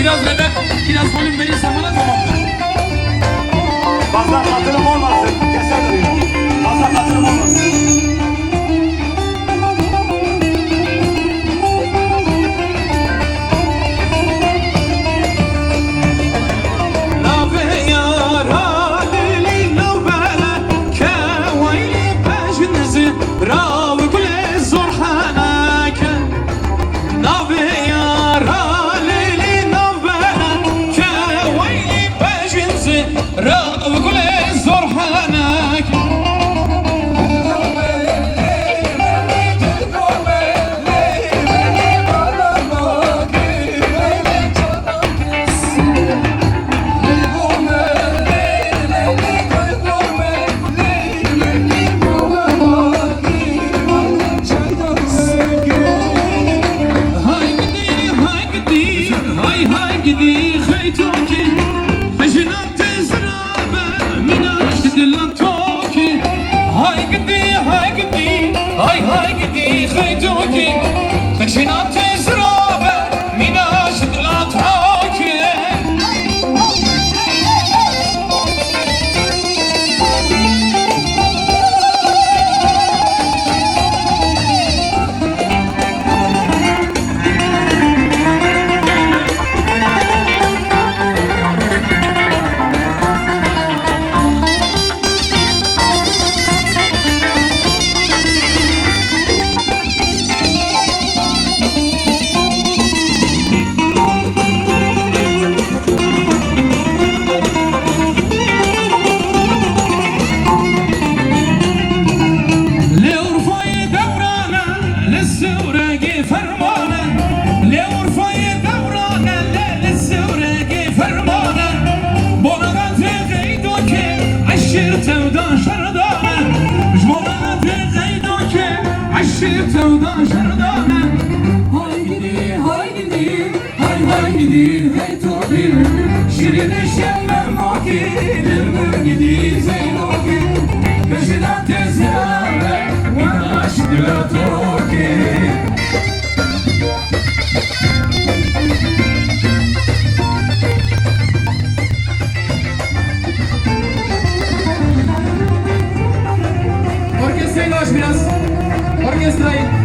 biraz neden, biraz volüm verirsen bana tamamdır. Fazla katılım olmasın. Keser duruyor. Fazla katılım olmasın. Orkestrayı aç biraz. Orkestrayı.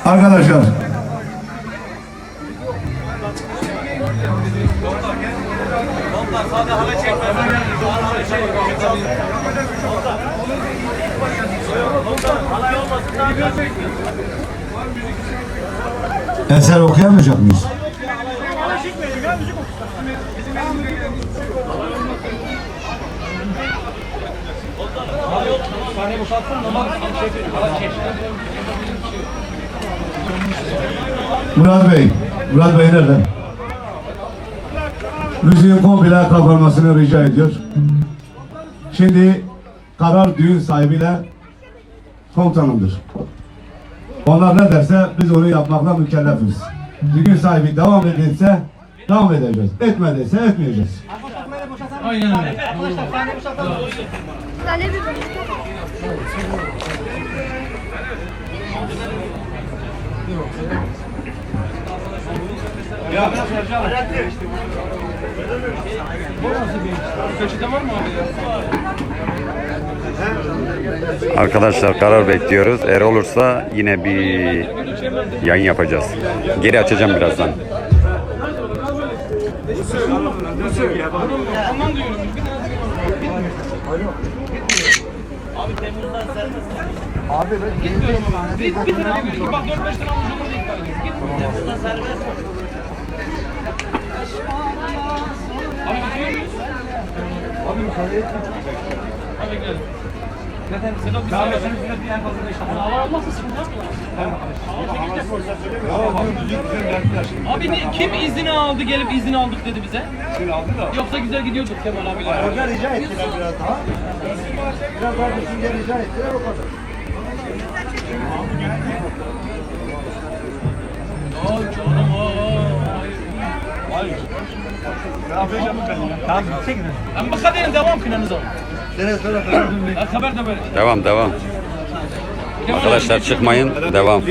Arkadaşlar. Eser okuyamayacak mıyız? Murat Bey nereden? Müziğin komple kapanmasını rica ediyor. Şimdi karar düğün sahibiyle komutanımdır. Onlar ne derse biz onu yapmakla mükellefiz. Düğün sahibi devam edilse devam edeceğiz. Etmediyse etmeyeceğiz. Aynen öyle. Arkadaşlar karar bekliyoruz. Eğer olursa yine bir yayın yapacağız. Geri açacağım birazdan. Abi kim izni aldı gelip izni aldık dedi bize? Yoksa güzel gidiyorduk Kemal abiyle. Hoca rica ettiler biraz daha. Biraz daha düşünce rica ettiler o kadar. Ay canım Tamam gitsek mi? ama bakın devam kınanız olun. Haber de böyle. Devam. Arkadaşlar çıkmayın. Devam.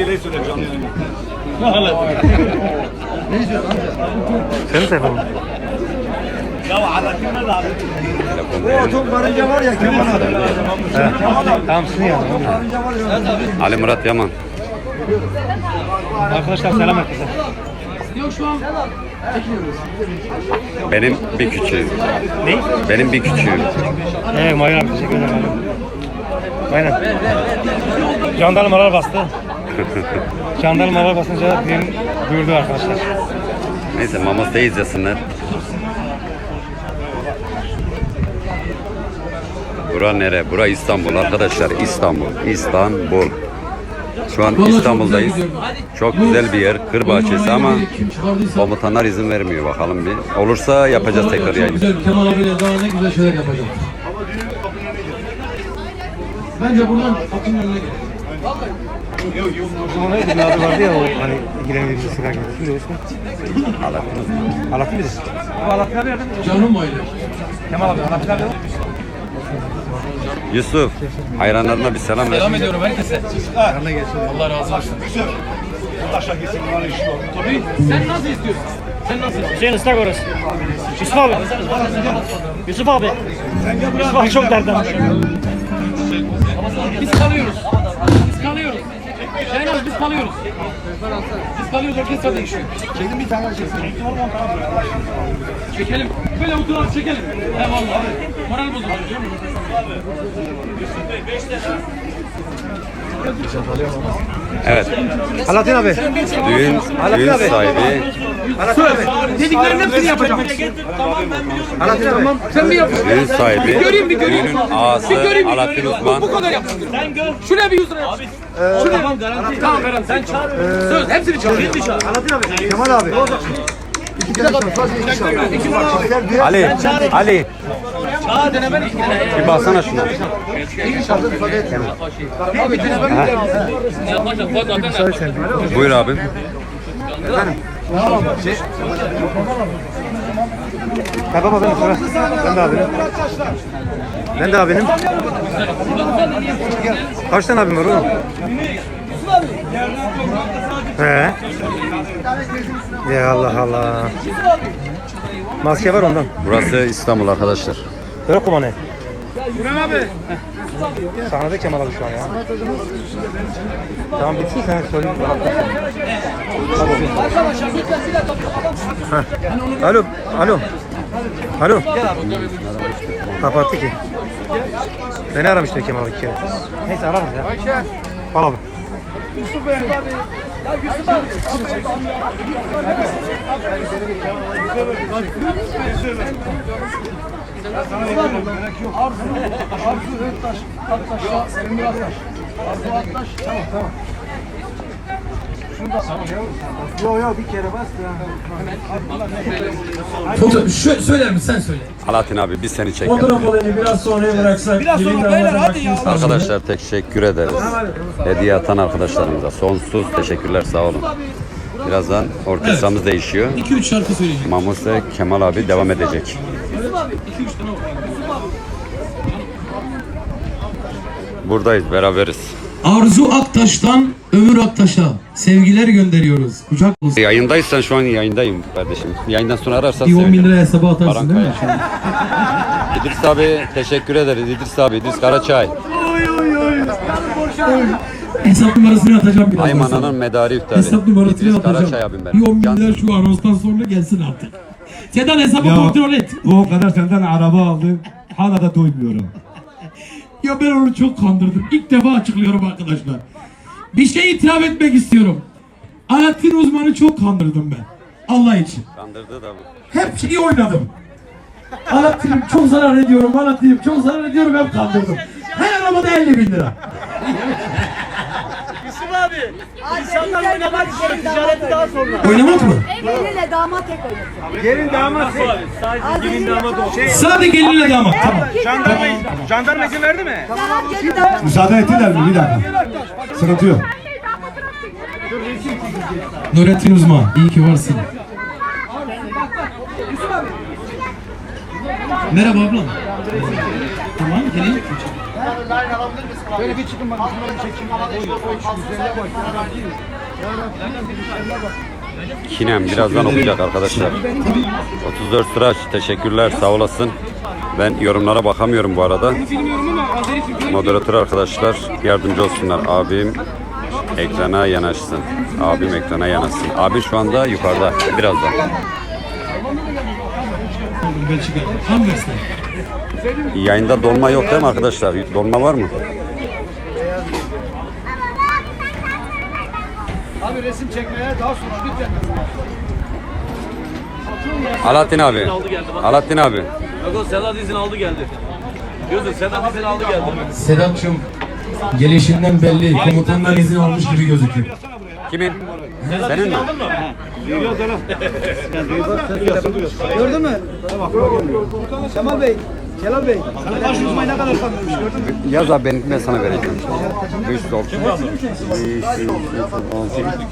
Senin telefonun. Ya anlatayım abi. Bu otom karınca var ya Kemal abi. Tamam sizin ya. Ali Murat Yaman. Arkadaşlar selam herkese. Yok şu an Benim bir küçüğüm. Ne? Benim bir küçüğüm. Mayın abi teşekkür ederim. Aynen. Jandarmalar bastı. Jandarmalar basınca düğün duyurdu arkadaşlar. Neyse Mamas'ta izlesinler. Bura nere? Bura İstanbul arkadaşlar. İstanbul. Şu an İstanbul'dayız. Çok güzel bir yer. Kır bahçesi ama komutanlar izin vermiyor. Bakalım bir. Olursa yapacağız tekrar yayın. güzel Kemal abiyle daha ne güzel şeyler yapacağım. Bence buradan kapının önüne gidelim. O neydi bir adı vardı ya o hani ilgilenen bir sigara gibi. Şimdi o ismi? Alaaddin midir? Bu Alaaddin abi nereden? Canım aile. Kemal abi Alaaddin abi. Yusuf, hayranlarına bir selam ver. Selam ediyorum herkese. Yanına gelsin. Allah razı olsun. Aşağı gitsin bana iş var. Tabii. Sen nasıl istiyorsun? Sen nasıl istiyorsun? Hüseyin ıslak orası. Yusuf abi. Yusuf abi. Yusuf abi çok derden. Biz kalıyoruz. Şehnaz biz kalıyoruz. Orkestra değişiyor. Çekin bir tane çeksin. Çekelim. Böyle oturalım çekelim. Eyvallah. Moral bozuldu biliyor musun? Evet. Alaaddin abi. Düğün sahibi. Dediklerin hepsini yapacağım. Alaaddin abi. Tamam. Sen mi yapıyorsun? Düğün sahibi. Bir göreyim. Düğünün ağası Alaaddin Uzman. Bu kadar yap. Şuraya bir 100 lira yap. Şuraya. Tamam garanti. Sen çağır. Söz hepsini çağır. Alaaddin abi. Kemal abi. Ali. Bir baksana şuna. Buyur abim. Baba benim sıra. Ben de abinim. Ben de abinim. Kaç tane abim var oğlum? He. Ya Allah Allah. Maske var ondan. Burası İstanbul arkadaşlar. Böyle kullanayım. Sahnede Kemal abi şu an ya. Tamam bitsin sen söyle. Alo. Kapattı ki. Beni aramıştı Kemal abi ki. Neyse ararız ya. Al abi. Söyler misin sen söyle. Alaaddin abi biz seni çekelim. Fotoğraf olayını biraz sonraya bıraksak. Biraz sonra beyler hadi ya. Arkadaşlar teşekkür ederiz. Hediye atan arkadaşlarımıza sonsuz teşekkürler, sağ olun. Birazdan orkestramız değişiyor. 2-3 şarkı söyleyeceğim. Mamuse Kemal abi devam edecek. Buradayız, beraberiz. Arzu Aktaş'tan Ömür Aktaş'a sevgiler gönderiyoruz. Kucak olsun. Yayındaysan şu an yayındayım kardeşim. Yayından sonra ararsan Bir 10 bin sevinirim. lira hesaba atarsın Baran değil mi? İdris abi teşekkür ederiz. İdris abi, İdris Karaçay. Hesap numarasını atacağım birazdan. Aymana'nın medarı iptali. Hesap numarasını İdris Karaçay atacağım. abim benim. Bir 10 bin lira şu anonstan sonra gelsin artık. Sedan hesabı Ya. kontrol et. O kadar senden araba aldım. Hala da doymuyorum. Ya ben onu çok kandırdım. İlk defa açıklıyorum arkadaşlar. Bir şey itiraf etmek istiyorum. Alaaddin uzmanı çok kandırdım ben. Allah için. Kandırdı da bu. Hep şeyi oynadım. Alaaddin'im çok zarar ediyorum, Alaaddin'im çok zarar ediyorum, hep kandırdım. Her arabada 50 bin lira. Yusuf abi. İnsanlar oynamak istiyor. Ticareti daha sonra. Oynamak mı? Gelinle damat tek oynasın. Gelin damat. Sadece gelin damat o. Sadece gelinle damat. Tamam. Jandarma izin verdi mi? Tamam gelin damat. Müsaade ettiler mi? Bir dakika. Sıkıntı yok. Nurettin Uzman, iyi ki varsın. Merhaba ablam. Tamam, gelin. Kinem birazdan okuyacak arkadaşlar. 34 sıra teşekkürler, sağ olasın. Ben yorumlara bakamıyorum bu arada. Moderatör arkadaşlar yardımcı olsunlar. Abim ekrana yanaşsın. Abim ekrana yanaşsın. Abi şu anda yukarıda. Birazdan. Belçika. Hamburg'da. Yayında dolma yok değil mi arkadaşlar? Dolma var mı? Abi resim çekmeye daha sonra lütfen. Alaaddin abi. Alaaddin abi. Sedat izin aldı geldi. Gözüm Sedat izin aldı geldi. Sedat'cığım, gelişinden belli. Komutandan izin almış gibi gözüküyor. Kimin? Senin mi? Gördün mü? Kemal Bey. Celal Bey. Sana baş uzmayı ne kadar sanıyormuş gördün mü? Yaz abi benimkini ben sana vereceğim. 506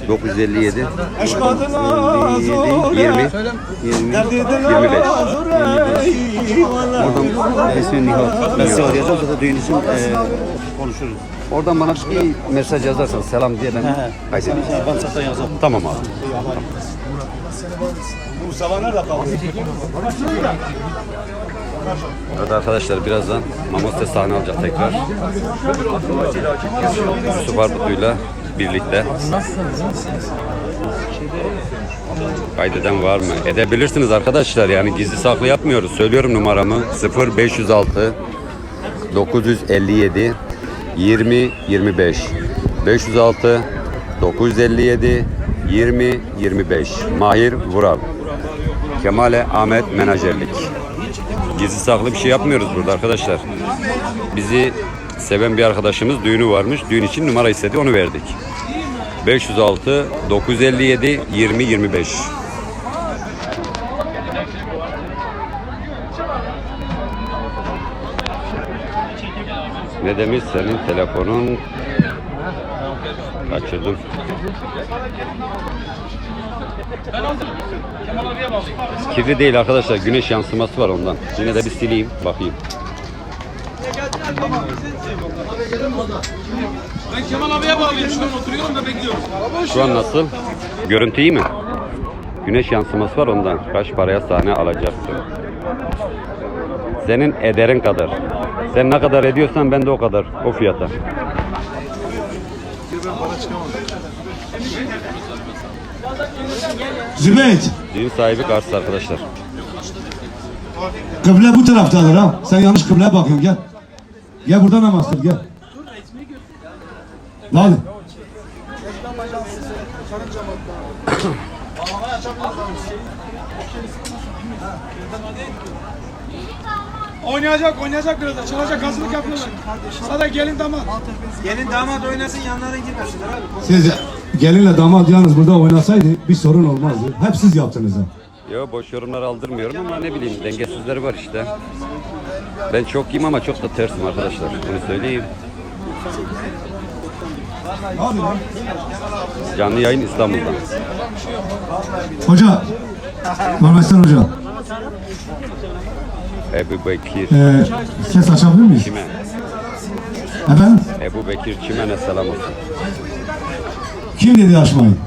957 20 25 Oradan ismi Nihat. Ben size arayacağım zaten düğün için konuşuruz. Oradan bana bir mesaj yazarsan selam diye ben kaydedeceğim. WhatsApp'tan yazarım. Tamam abi. Bu sabah nerede kaldı? Evet arkadaşlar birazdan Mamos'ta sahne alacak tekrar. Yusuf Arbutu'yla birlikte. Kaydeden var mı? Edebilirsiniz arkadaşlar, yani gizli saklı yapmıyoruz. Söylüyorum numaramı 0506 957 20 25 506 957 20 25 Mahir Vural Kemal'e Ahmet Menajerlik. Gizli saklı bir şey yapmıyoruz burada arkadaşlar. Bizi seven bir arkadaşımız düğünü varmış. Düğün için numara istedi, onu verdik. 506 957 20 25. Ne demiş senin telefonun? Kaçırdım. Kirli değil arkadaşlar, güneş yansıması var ondan. Yine de bir sileyim bakayım. Ben Kemal abiye bağlıyım. Şu an oturuyorum ve bekliyorum. Şu an nasıl? Görüntü iyi mi? Güneş yansıması var ondan. Kaç paraya sahne alacaksın? Senin ederin kadar. Sen ne kadar ediyorsan ben de o kadar. O fiyata. Zübeyt. Düğün sahibi Kars arkadaşlar. Kıble bu taraftadır ha. Sen yanlış kıbleye bakıyorsun, gel. Gel buradan namaz kıl, gel. Hadi. Oynayacak biraz da. Çalacak, hazırlık yapıyorlar. Sadece gelin damat. Gelin damat oynasın, yanlara girmesinler abi. Siz gelinle damat yalnız burada oynasaydı bir sorun olmazdı. Hep siz yaptınız ha. Yo, boş yorumlar aldırmıyorum ama ne bileyim, dengesizleri var işte. Ben çok iyiyim ama çok da tersim arkadaşlar. Bunu söyleyeyim. Hadi lan. Canlı yayın İstanbul'dan. Hoca. Normal Hoca. Ebu Bekir Ses açabilir miyiz? Çimen. Efendim? Ebu Bekir Çimen'e selam olsun. Kim dedi açmayın?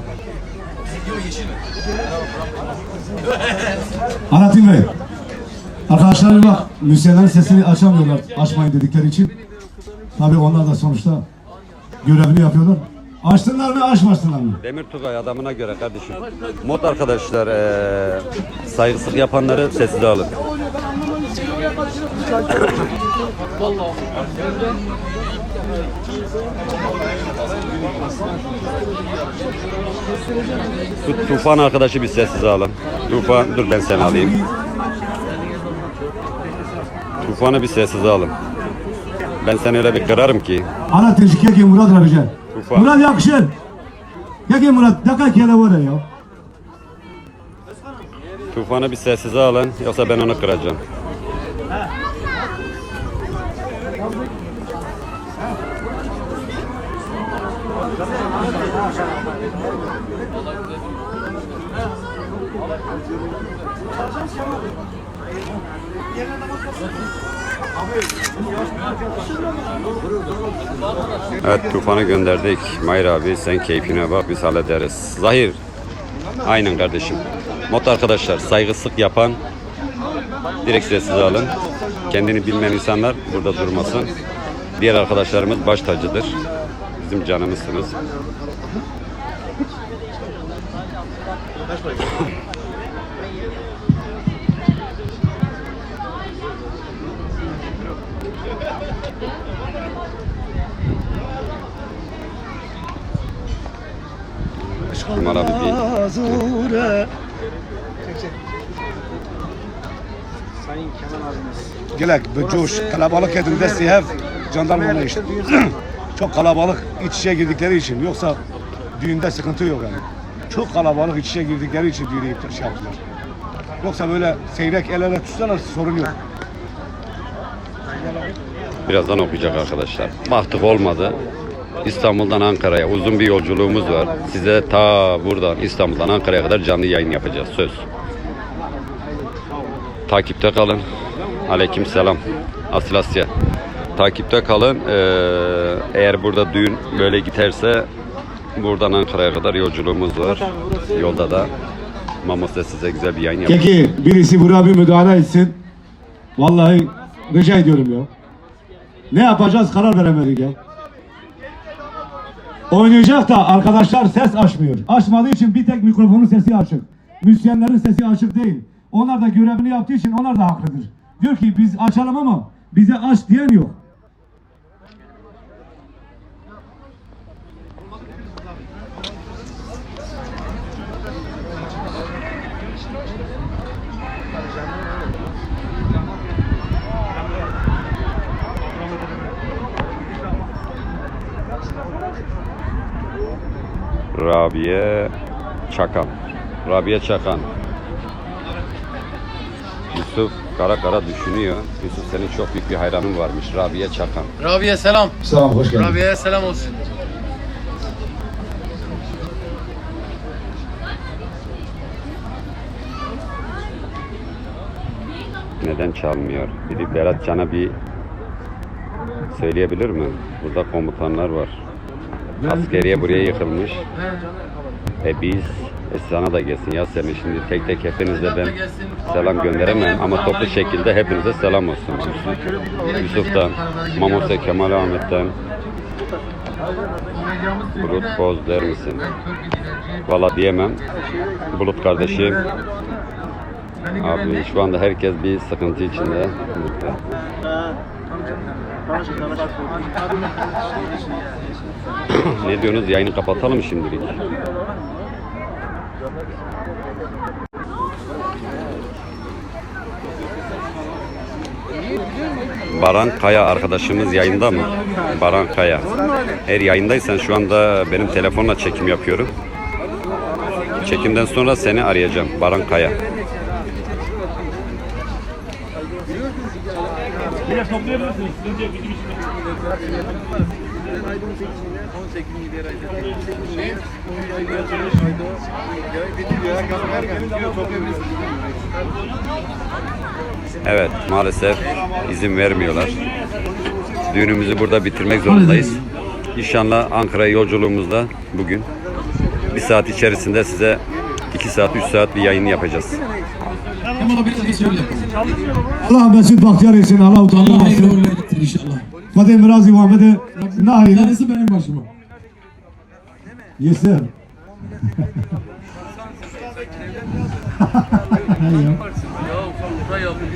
Alaaddin Bey. Arkadaşlar bak, müzisyenlerin sesini açamıyorlar açmayın dedikleri için. Tabii onlar da sonuçta görevini yapıyorlar. Açsınlar mı, açmasınlar mı? Demir Tugay adamına göre kardeşim. Mod arkadaşlar, saygısızlık yapanları sessize alın. Tufan arkadaşı bir sessize alın. Tufan, dur ben seni alayım. Tufan'ı bir sessize alın. Ben seni öyle bir kırarım ki. Ana teşkiye ki Murat Rabican. Tufan. Murat yakışır. Ya ki Murat, dakika kere var ya. Tufan'ı bir sessize alın, yoksa ben onu kıracağım. Evet, Tufan'ı gönderdik. Mahir abi sen keyfine bak, biz hallederiz. Zahir. Aynen kardeşim. Mod arkadaşlar, saygısızlık yapan direkt sessize alın. Kendini bilmeyen insanlar burada durmasın. Diğer arkadaşlarımız baş tacıdır. Bizim canımızsınız. Kemal abi Gelek, coş, kalabalık edin desteği hep jandarma işte. Çok kalabalık iç içe girdikleri için, yoksa düğünde sıkıntı yok yani. Çok kalabalık iç içe girdikleri için düğünü şey yaptılar. Yoksa böyle seyrek el ele tutsalar sorun yok. birazdan okuyacak arkadaşlar. Baktık olmadı. İstanbul'dan Ankara'ya uzun bir yolculuğumuz var. Size ta buradan İstanbul'dan Ankara'ya kadar canlı yayın yapacağız. Söz. Takipte kalın. Aleyküm selam. Asil Asya. Takipte kalın. Eğer burada düğün böyle giderse buradan Ankara'ya kadar yolculuğumuz var. Yolda da Mamos'ta size güzel bir yayın yapacağız. Peki birisi buraya bir müdahale etsin. Vallahi rica ediyorum ya. Ne yapacağız karar veremedik ya. Oynayacak da arkadaşlar ses açmıyor. Açmadığı için bir tek mikrofonun sesi açık. Müzisyenlerin sesi açık değil. Onlar da görevini yaptığı için onlar da haklıdır. Diyor ki biz açalım ama bize aç diyen yok. Rabiye Çakan. Rabiye Çakan. Yusuf kara kara düşünüyor. Yusuf senin çok büyük bir hayranın varmış. Rabiye Çakan. Rabiye selam. Sağ ol, hoş geldin. Rabiye'ye selam olsun. Neden çalmıyor? Biri Berat Can'a bir söyleyebilir mi? Burada komutanlar var. Askeriye buraya yıkılmış. Biz sana da gelsin ya senin şimdi tek tek hepinizle ben selam gönderemem ama toplu şekilde hepinize selam olsun. Yusuf'tan, Mamos'a, Kemal Ahmet'ten, Bulut Boz der misin? Valla diyemem. Bulut kardeşim. Abi şu anda herkes bir sıkıntı içinde. Ne diyorsunuz? Yayını kapatalım şimdilik. Baran Kaya arkadaşımız yayında mı? Baran Kaya. Eğer yayındaysan şu anda benim telefonla çekim yapıyorum. Çekimden sonra seni arayacağım. Baran Kaya. Evet, maalesef izin vermiyorlar. Düğünümüzü burada bitirmek zorundayız. İnşallah Ankara yolculuğumuzda bugün 1 saat içerisinde size 2 saat 3 saat bir yayın yapacağız. Ama bir şey söyle. Allah Mesut Bahtiyar etsin, Allah Allah utandırmasın. hayırlı uğurlu eylesin inşallah. Fatih Mirazi Muhammed'e ne hayırlı? Tanesi benim başıma. Yeser.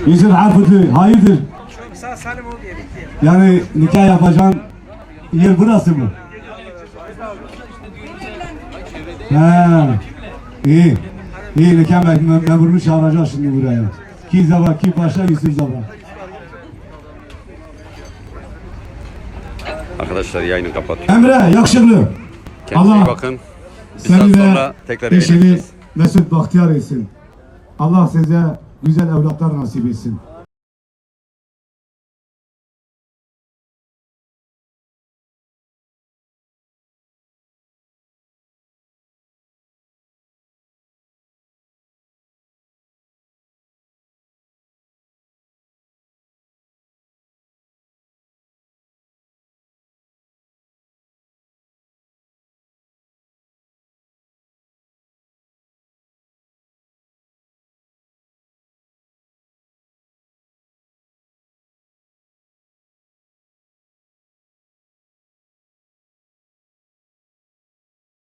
Yüzün harfıtlı, hayırdır? Yani nikah yapacağın yer burası mı? He, iyi. İyi, nikah memurunu çağıracağız şimdi buraya. Ki zaba, ki paşa, Yusuf zaba. Arkadaşlar yayını kapatıyorum. Emre, yakışıklı. Kendinize iyi Allah bakın. Bir saat seni sonra ve tekrar eşini yayınlayacağız. Mesut Bahtiyar etsin. Allah size güzel evlatlar nasip etsin.